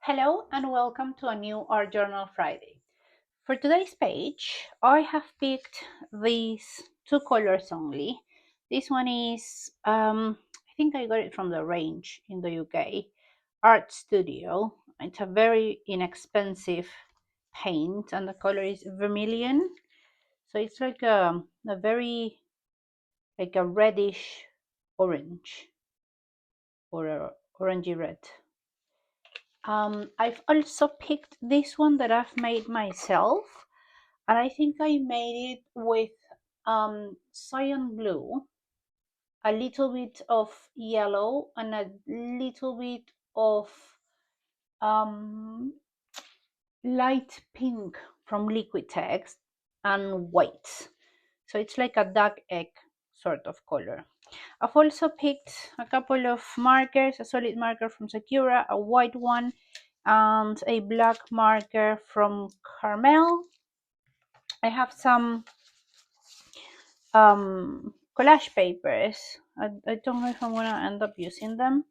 Hello and welcome to a new Art Journal Friday. For today's page, I have picked these two colors only. This one is, I think I got it from the range in the UK, Art Studio. It's a very inexpensive paint and the color is vermilion. So it's like a very, like a reddish orange or a orangey red. I've also picked this one that I've made myself, and I think I made it with cyan blue, a little bit of yellow, and a little bit of um, light pink from liquid text and white. So it's like a duck egg sort of color. I've also picked a couple of markers, a solid marker from Sakura, a white one, and a black marker from Carmel. I have some collage papers. I don't know if I'm gonna end up using them.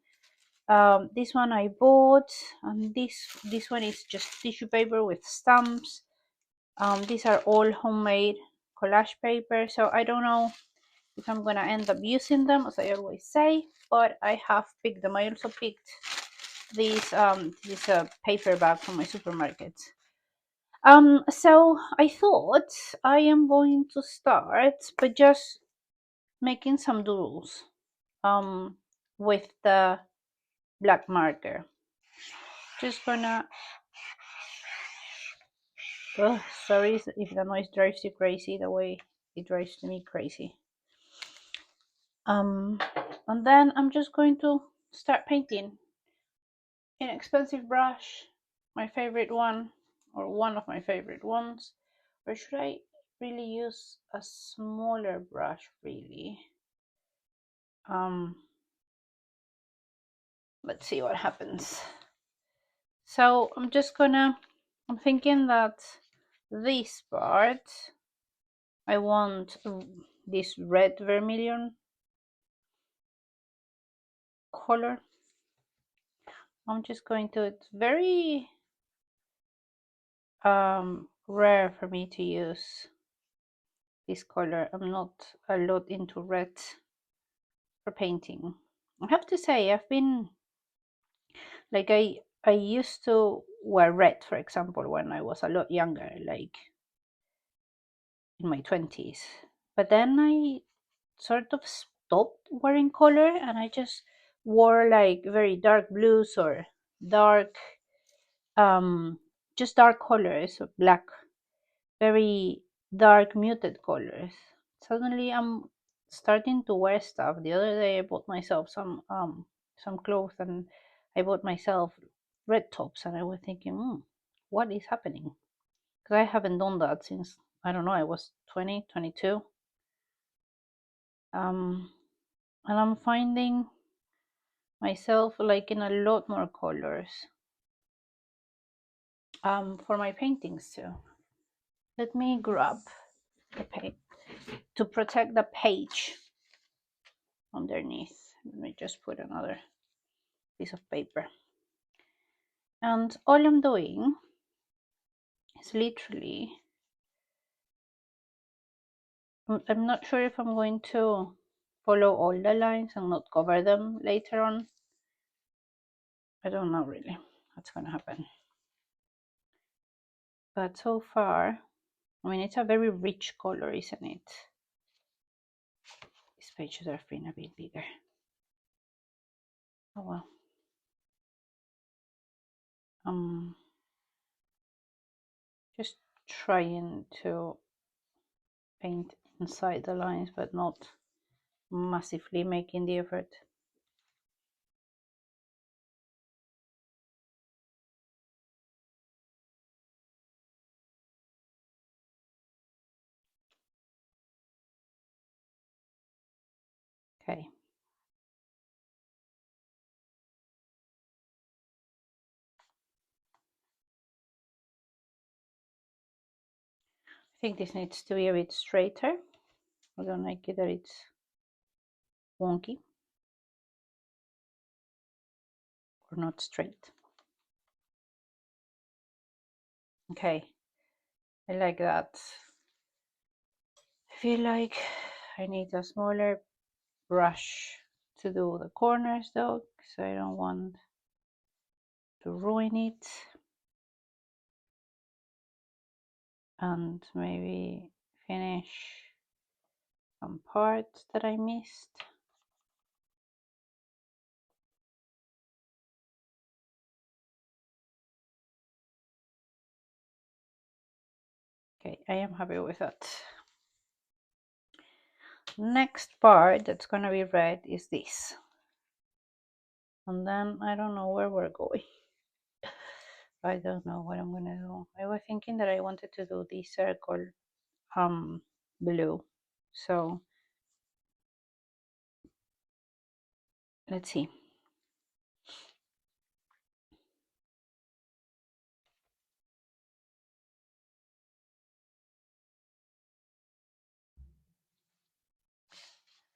This one I bought, and this one is just tissue paper with stamps. These are all homemade collage paper, so I don't know if I'm gonna end up using them, as I always say, but I have picked them. I also picked this paper bag from my supermarket. So I thought I am going to start by just making some doodles with the black marker. Just gonna sorry if the noise drives you crazy the way it drives me crazy. And then I'm just going to start painting. Inexpensive brush, my favorite one, or one of my favorite ones. Or should I really use a smaller brush, really? Let's see what happens. So I'm thinking that this part, I want this red vermilion color. I'm just going to, it's very rare for me to use this color. I'm not a lot into red for painting. I have to say, I've been like I used to wear red, for example, when I was a lot younger, like in my 20s. But then I sort of stopped wearing color and I just wore like very dark blues or dark just dark colors, so black, very dark muted colors. Suddenly I'm starting to wear stuff. The other day I bought myself some clothes, and I bought myself red tops, and I was thinking, what is happening? Because I haven't done that since, I don't know, I was 20, 22. And I'm finding myself liking a lot more colors for my paintings too. Let me grab the page to protect the page underneath. Let me just put another piece of paper. And all I'm doing is literally, I'm not sure if I'm going to follow all the lines and not cover them later on. I don't know really what's going to happen. But so far, I mean, it's a very rich color, isn't it? These pages are being a bit bigger. Oh well. Just trying to paint inside the lines, but not massively making the effort. Okay. I think this needs to be a bit straighter. I don't like it that it's wonky or not straight. Okay, I like that. I feel like I need a smaller brush to do the corners though, because I don't want to ruin it. And maybe finish some parts that I missed. Okay, I am happy with that. Next part that's gonna be red is this. And then I don't know where we're going. I don't know what I'm gonna do. I was thinking that I wanted to do this circle blue. So let's see.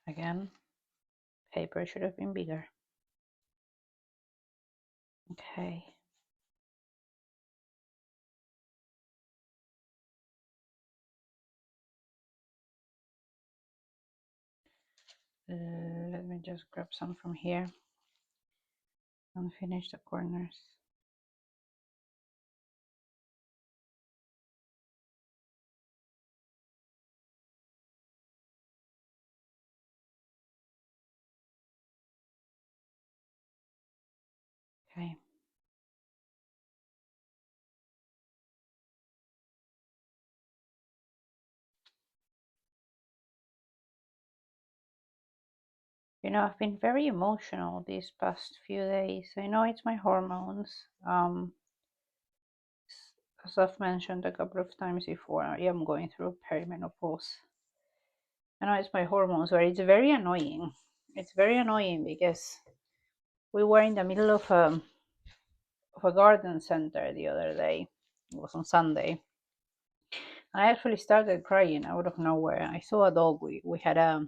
Again, paper should have been bigger. Okay. Let me just grab some from here and finish the corners. Okay. You know, I've been very emotional these past few days. I know it's my hormones. As I've mentioned a couple of times before, I am going through perimenopause. I know it's my hormones, but it's very annoying. It's very annoying because we were in the middle of a garden center the other day. It was on Sunday. And I actually started crying out of nowhere. I saw a dog. We had a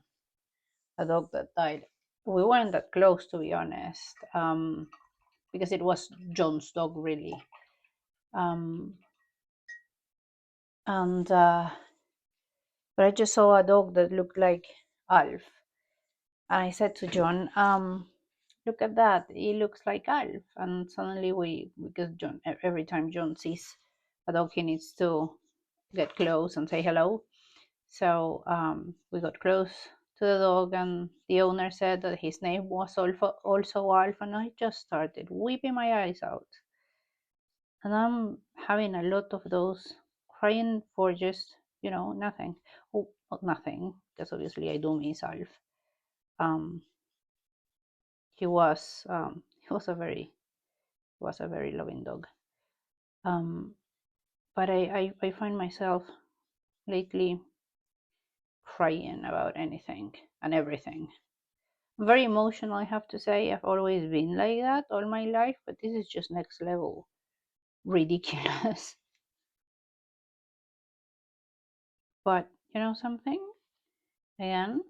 dog that died. We weren't that close, to be honest, because it was John's dog, really. Um, and but I just saw a dog that looked like Alf, and I said to John, "Look at that! He looks like Alf." And suddenly because John, every time John sees a dog, he needs to get close and say hello. So we got close to the dog, and the owner said that his name was also Alf, and I just started weeping my eyes out. And I'm having a lot of those, crying for just, nothing. Oh, not nothing, because obviously I do miss Alf. Um, he was a very loving dog. But I find myself lately crying about anything and everything. I'm very emotional, I have to say. I've always been like that all my life, but this is just next level ridiculous. But you know something? Again,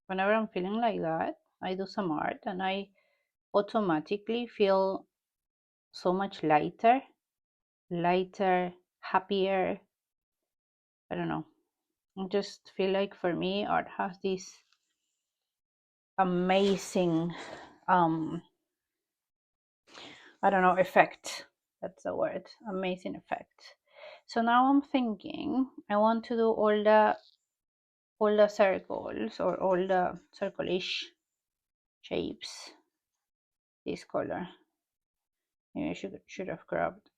whenever I'm feeling like that, I do some art and I automatically feel so much lighter, happier. I don't know. I just feel like for me, art has this amazing, I don't know, effect. That's the word. Amazing effect. So now I'm thinking I want to do all the circles, or all the circle-ish shapes this color. Maybe I should have grabbed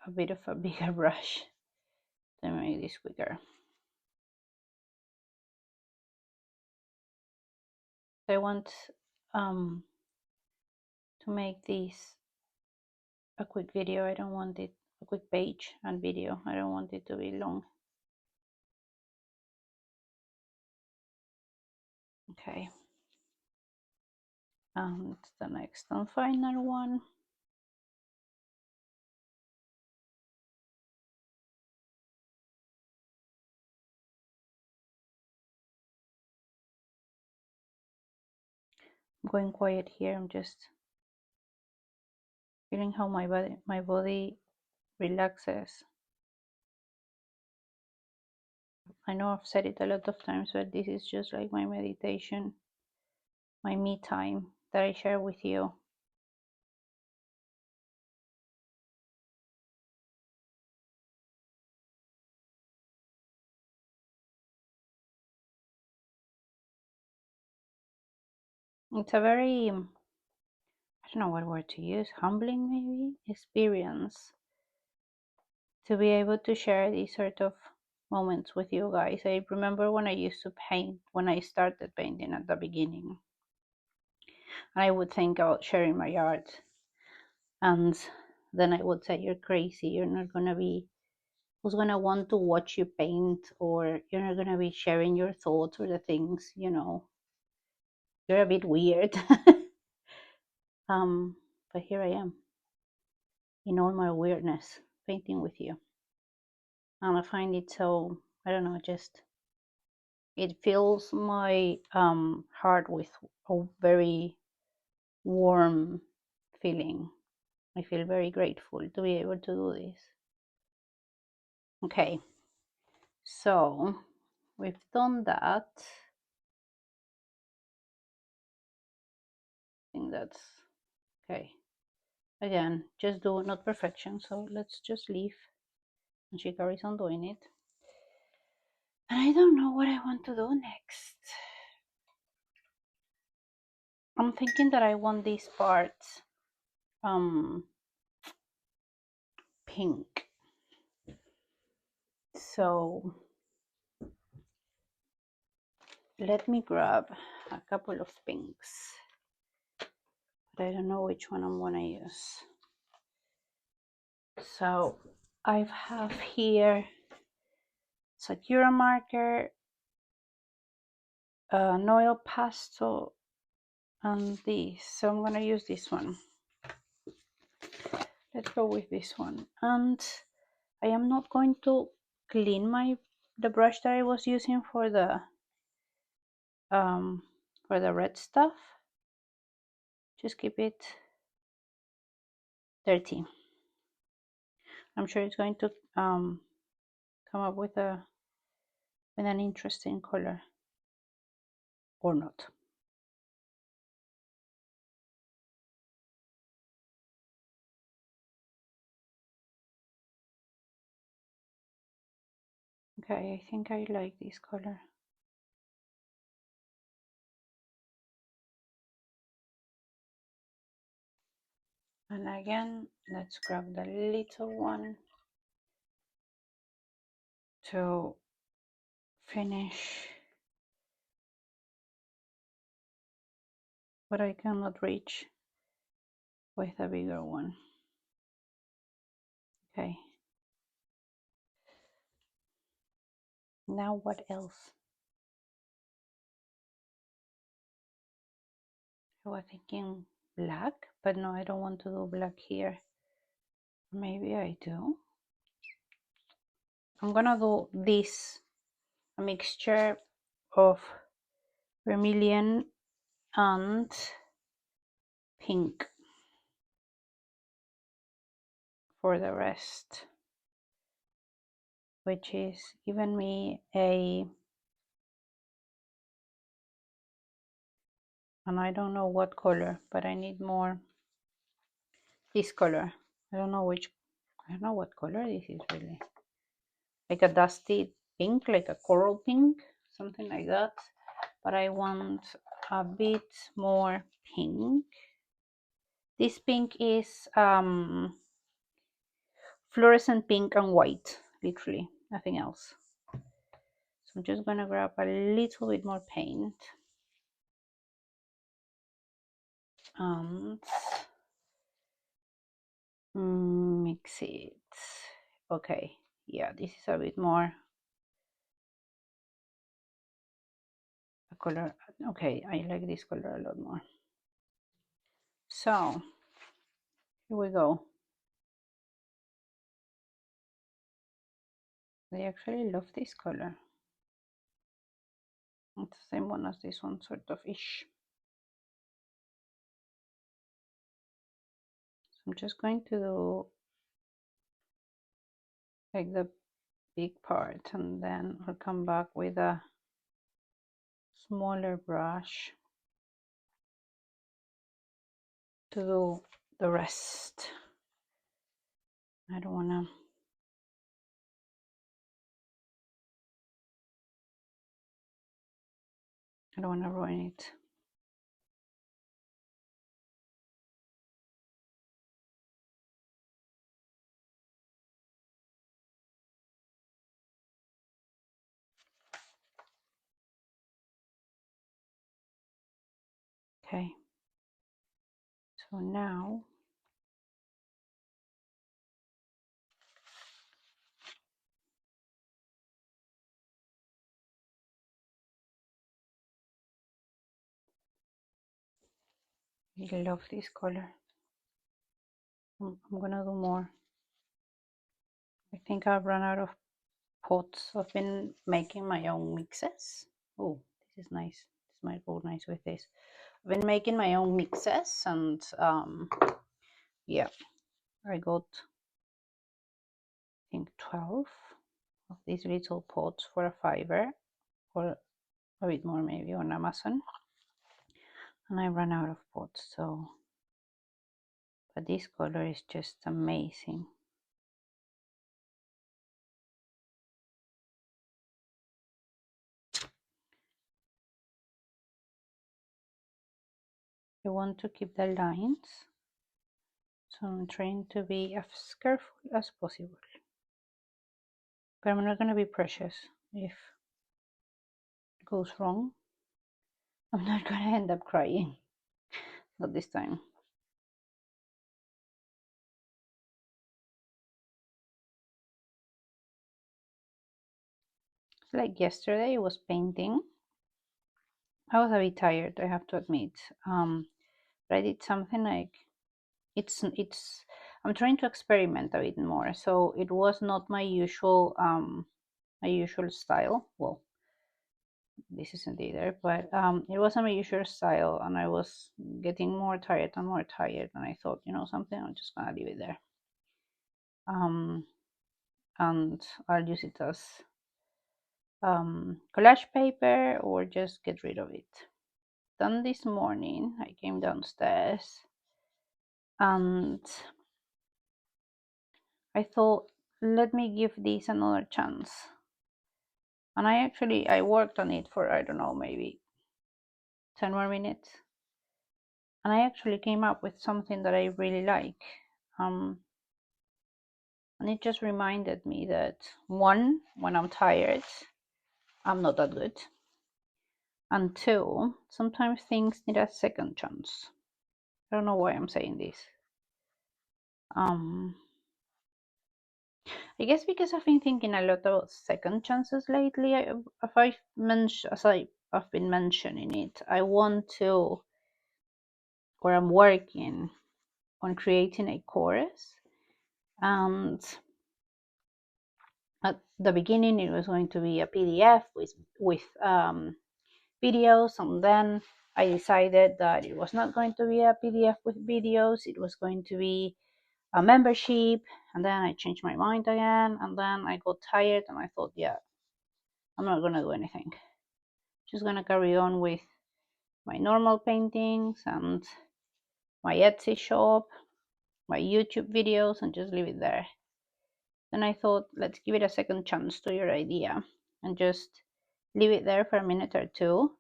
a bit of a bigger brush to make this quicker. I want to make this a quick video. I don't want it a quick page and video. I don't want it to be long. Okay. And the next and final one. I'm going quiet here. I'm just feeling how my body relaxes. I know I've said it a lot of times, but this is just like my meditation, my me time that I share with you. It's a very, I don't know what word to use, humbling maybe, experience to be able to share these sort of moments with you guys. I remember when I used to paint, when I started painting at the beginning, and I would think about sharing my art, and then I would say, you're crazy, you're not gonna be, who's gonna want to watch you paint, or you're not gonna be sharing your thoughts or the things, you know, you're a bit weird. But here I am in all my weirdness, painting with you. And I find it so, I don't know, just it fills my heart with a very warm feeling. I feel very grateful to be able to do this. Okay, so we've done that. I think that's okay. Again, just do not perfection, so let's just leave. And she carries on doing it. And I don't know what I want to do next. I'm thinking that I want this part pink. So let me grab a couple of pinks, but I don't know which one I'm gonna use. So I have here Sakura marker, an oil pastel, and this. So I'm gonna use this one. Let's go with this one. And I am not going to clean the brush that I was using for the red stuff. Just keep it dirty. I'm sure it's going to come up with an interesting color, or not. Okay, I think I like this color. And again, let's grab the little one to finish what I cannot reach with a bigger one. Okay. Now what else? I was thinking black, but no, I don't want to do black here. Maybe I do. I'm gonna do this, a mixture of vermilion and pink for the rest, which is giving me and I don't know what color, but I need more this color. I don't know what color this is really. Like a dusty pink, like a coral pink, something like that. But I want a bit more pink. This pink is fluorescent pink and white, literally, nothing else. So I'm just gonna grab a little bit more paint and mix it. Okay, yeah, this is a bit more a color. Okay, I like this color a lot more. So here we go. I actually love this color. It's the same one as this one, sort of ish. So I'm just going to do like the big part, and then I'll come back with a smaller brush to do the rest. I don't wanna ruin it. Okay, so now I love this color. I'm gonna do more. I think I've run out of pots. I've been making my own mixes. Oh, this is nice. This might go nice with this. I've been making my own mixes, and yeah, I got, I think, 12 of these little pots for a $5 or a bit more maybe on Amazon, and I ran out of pots. So, but this color is just amazing. I want to keep the lines, so I'm trying to be as careful as possible. But I'm not going to be precious. If it goes wrong, I'm not going to end up crying. Not this time. Like yesterday, I was painting. I was a bit tired, I have to admit. But I did something like, it's I'm trying to experiment a bit more. So it was not my usual style. Well, this isn't either, but it wasn't my usual style, and I was getting more tired and more tired, and I thought, you know something, I'm just gonna leave it there. And I'll use it as collage paper or just get rid of it. Then this morning I came downstairs and I thought, let me give this another chance. And I worked on it for, I don't know, maybe 10 more minutes. And I actually came up with something that I really like. And it just reminded me that, one, when I'm tired, I'm not that good. And two, sometimes things need a second chance. I don't know why I'm saying this. I guess because I've been thinking a lot about second chances lately. I've been mentioning it, I want to, or I'm working on creating a course. And at the beginning, it was going to be a PDF with videos, and then I decided that it was not going to be a PDF with videos. It was going to be a membership, and then I changed my mind again, and then I got tired, and I thought, yeah, I'm not gonna do anything. Just gonna carry on with my normal paintings and my Etsy shop, my YouTube videos, and just leave it there. Then I thought, let's give it a second chance to your idea and just leave it there for a minute or two.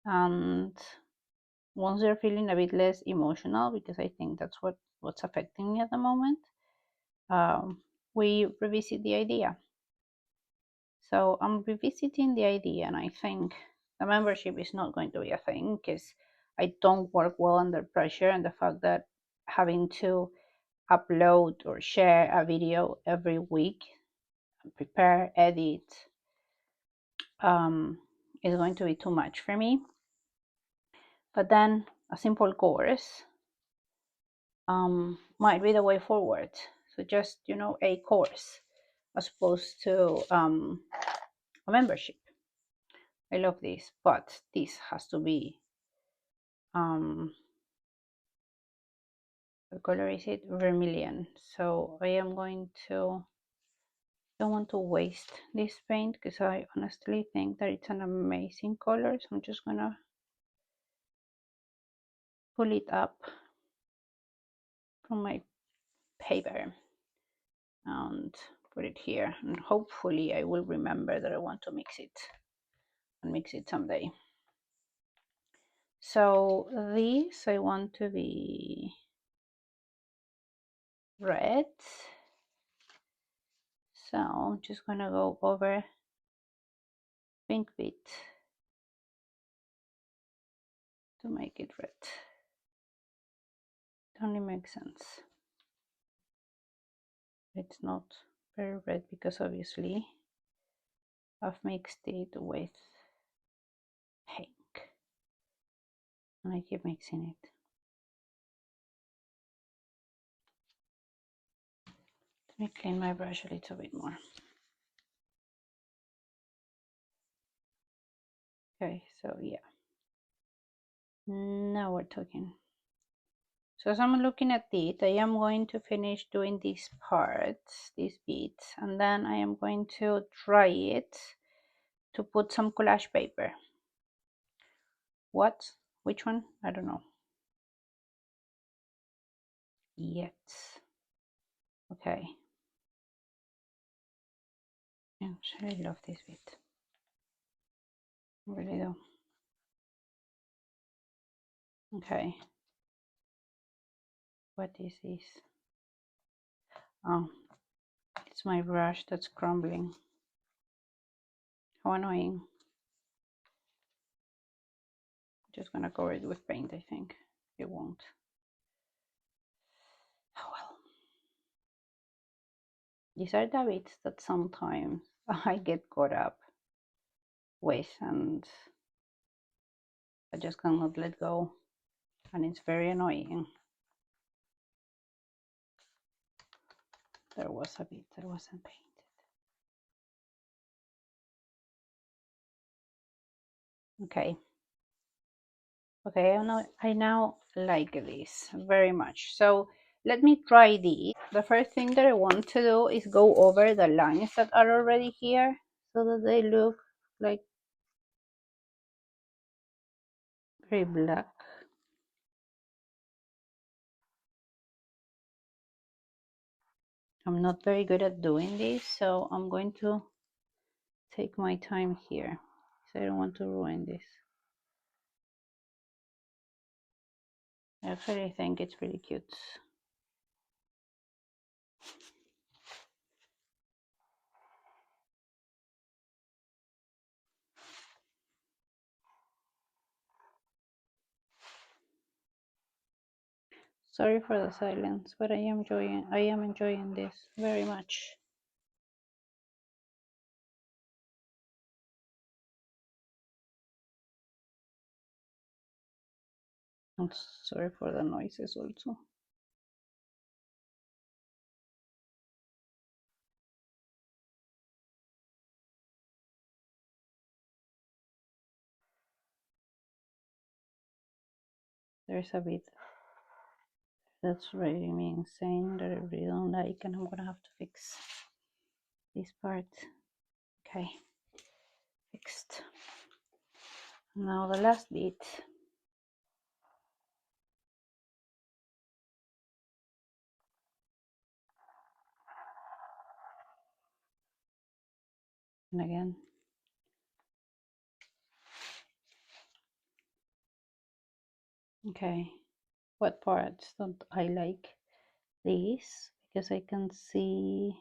And once you're feeling a bit less emotional, because I think that's what's affecting me at the moment, we revisit the idea. So I'm revisiting the idea, and I think the membership is not going to be a thing because I don't work well under pressure, and the fact that having to upload or share a video every week, prepare, edit, is going to be too much for me. But then a simple course might be the way forward. So just, a course as opposed to a membership. I love this, but this has to be, what color is it? Vermilion. So I am going to Don't want to waste this paint because I honestly think that it's an amazing color. So I'm just gonna pull it up from my paper and put it here, and hopefully I will remember that I want to mix it and mix it someday. So this I want to be red, so I'm just gonna go over pink bit to make it red. It only makes sense. It's not very red because obviously I've mixed it with pink and I keep mixing it. Let me clean my brush a little bit more. Okay, so yeah, now we're talking. So as I'm looking at it, I am going to finish doing these parts, these bits, and then I am going to dry it to put some collage paper. What? Which one? I don't know yet. Okay. I love this bit. I really do. Okay. What is this? Oh, it's my brush that's crumbling. How annoying. Just gonna cover it with paint, I think. It won't. Oh well. These are the bits that sometimes I get caught up with and I just cannot let go. And it's very annoying. There was a bit that wasn't painted. Okay. Okay, I now like this very much. So let me try this. The first thing that I want to do is go over the lines that are already here so that they look like very black. I'm not very good at doing this, so I'm going to take my time here because I don't want to ruin this. I actually think it's really cute. Sorry for the silence, but I am enjoying this very much. I'm sorry for the noises also. There's a bit that's really me insane that I really don't like, and I'm gonna have to fix this part. Okay, fixed. Now the last bit. And again. Okay, what parts don't I like? This, because I can see.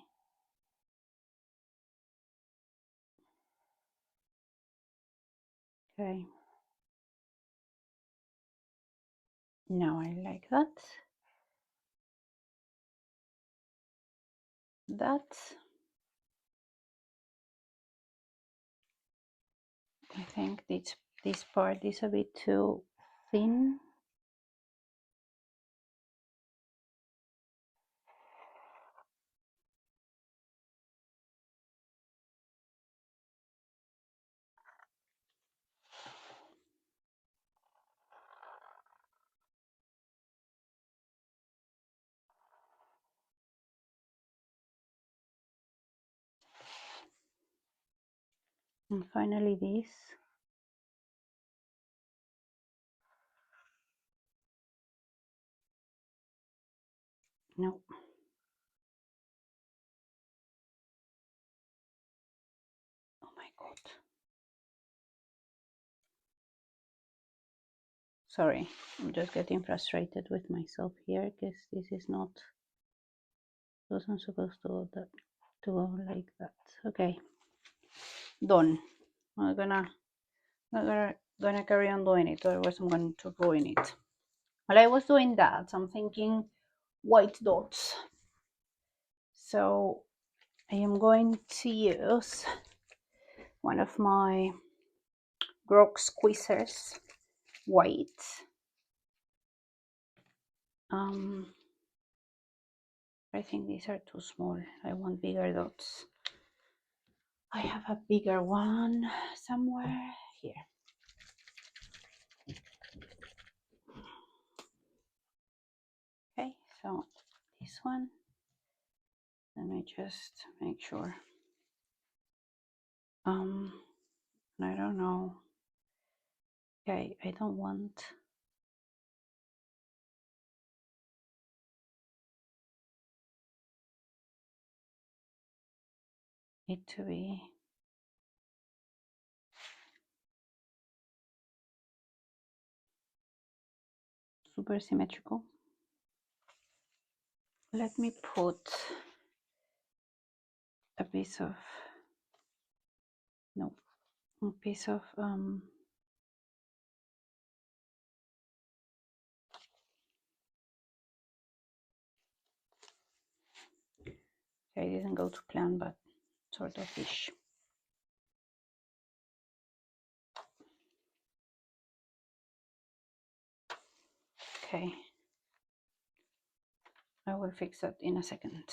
Okay. Now I like that. That. I think this part is a bit too thin. And finally this. No. Oh my god. Sorry, I'm just getting frustrated with myself here because this is not, wasn't supposed to go that, to go like that. Okay, done. I'm gonna carry on doing it, otherwise I'm going to ruin it. While I was doing that, I'm thinking white dots. So I am going to use one of my Grok squeezers, white. I think these are too small. I want bigger dots. I have a bigger one somewhere here. Okay, so this one, let me just make sure. I don't know. Okay, I don't want it to be super symmetrical. Let me put a piece of, no, a piece of okay, it didn't go to plan, but sort of ish. Okay, I will fix that in a second.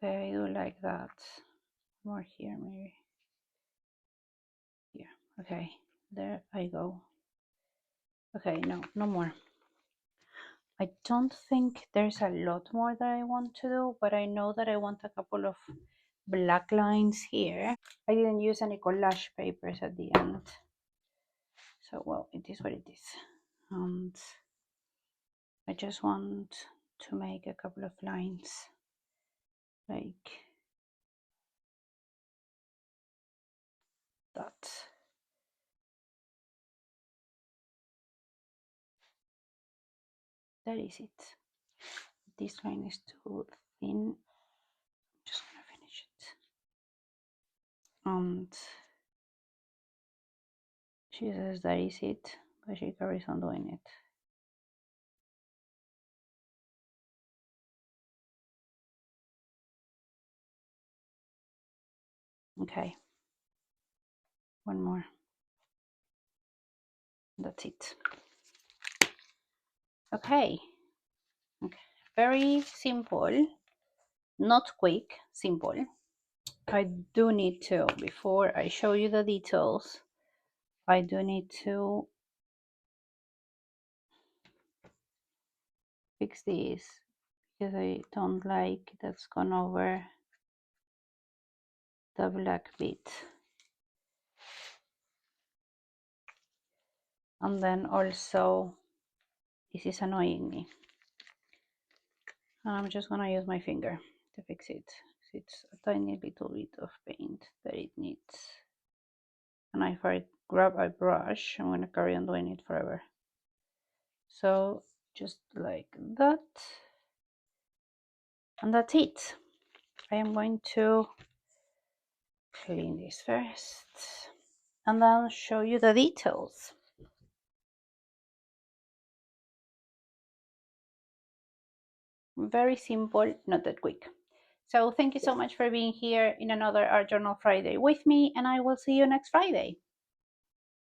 Okay, I do like that. More here, maybe. Here. Okay, there I go. Okay, no more. I don't think there's a lot more that I want to do, but I know that I want a couple of black lines here. I didn't use any collage papers at the end. So, well, it is what it is. And I just want to make a couple of lines like that. That is it. This line is too thin. I'm just gonna finish it. And she says that is it, but she carries on doing it. Okay, one more. That's it. Okay. Okay, very simple, not quick, simple. I do need to, before I show you the details, I do need to fix this because I don't like that's gone over the black bit. And then also, this is annoying me. And I'm just gonna use my finger to fix it. It's a tiny little bit of paint that it needs. And if I grab a brush, I'm gonna carry on doing it forever. So just like that. And that's it. I am going to clean this first and then show you the details. Very simple, not that quick. So thank you so much for being here in another Art Journal Friday with me, and I will see you next Friday.